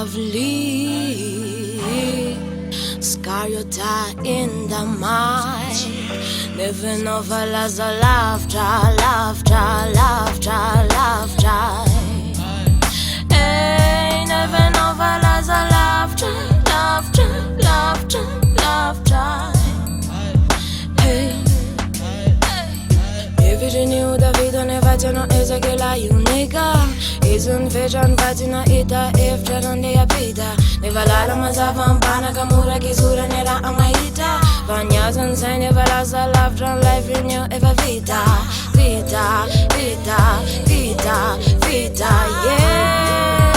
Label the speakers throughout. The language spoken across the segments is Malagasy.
Speaker 1: lovely. Scar your tie in the mind. Living over as a laughter, laughter, laughter, laughter. Hey, living over as a laughter, laughter, laughter, laughter. Hey. Viginie da vida ne facciano esa che la unica. Izun fejan fatina ita eftra non ne apita. Ne valara mazavan pana kamura kisura nera amaita. Vanyazan sai ne valasa love drum life renew eva vita. Vita, vita, vita, vita, yeah.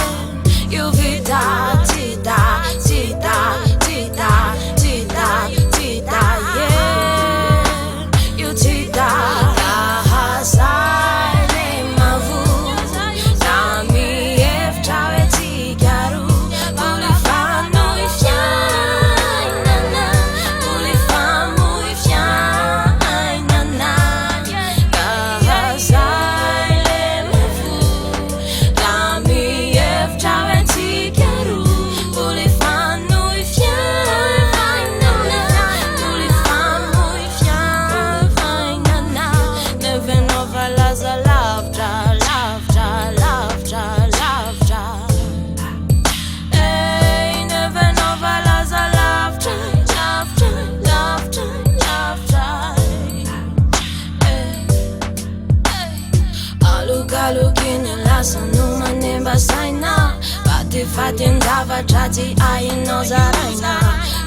Speaker 1: You vita, tita, tita, tita, tita, tita, yeah. You tita. Looking la sanuma nemba saina. Fatin dava chati aino zaraina.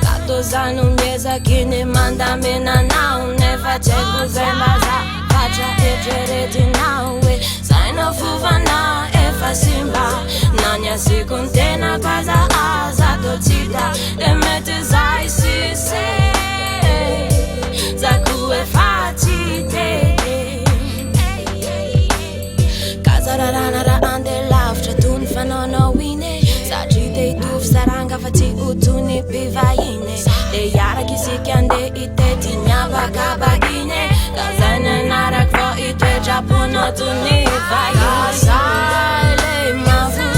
Speaker 1: Kato zanu mieza kini manda mina now. Never check uzembaza. Facha ejereti now. Saina fuvana efa simba. Nanya si contena kaza azato tita. Lemete zai si se. Zaku e fatite. Rara ande laughter tun fanono wine. Saji de duf saranga fati utuni pivaine. De yara kisiki ande ite tinya vagabagine. Kazane nara kvo ite japuno tuni vaine. Sale mavu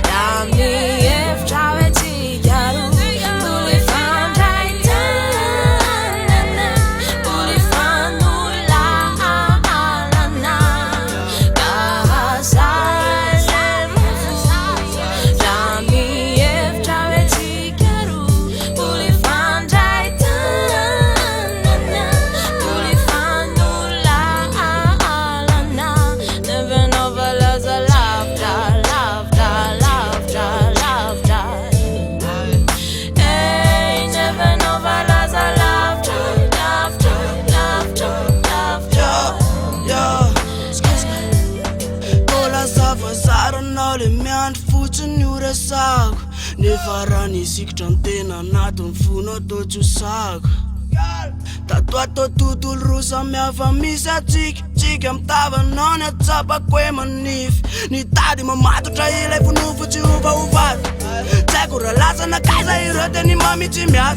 Speaker 1: Dami ef chaveti yaru. Tuli fan jaitan Tuli fan nula alana.
Speaker 2: Nefarani siktantena naton funo to chusag. Tatuato tutul rusa mea famisa chik am tava non e tsapa kwe manif. Ni tadi mamatu traile funu fuchi uva. Tsekura laza na kaisa irote ni mami chimias.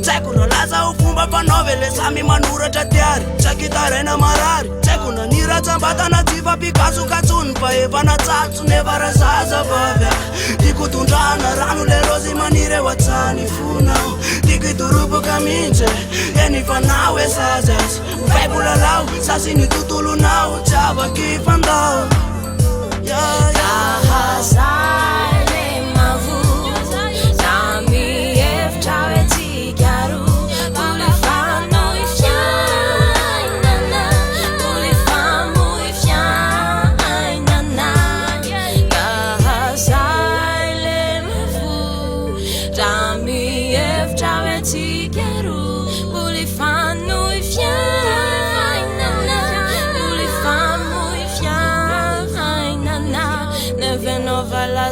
Speaker 2: Tsekura laza ufumba fa novele sami manura chatiari. Chakitare na marari. Tsekuna nira chambata na tiva Picasso katsun pa eva na tsatsu nevara saza bavya. Dikutundrana ranu le rosi manire watsani funa. Dikiturupu kaminche eni fanawe sazes. Ufebula lau sasini tutulu nau chava kifandao.
Speaker 1: Sale mavu Dami ef chaveti yaru. Tuli fanu ifyainana. Tuli famu ifyainana. Sale mavu Dami ef chaveti yaru. Tuli fanu ifyainana. Tuli famu ifyainana. Never know la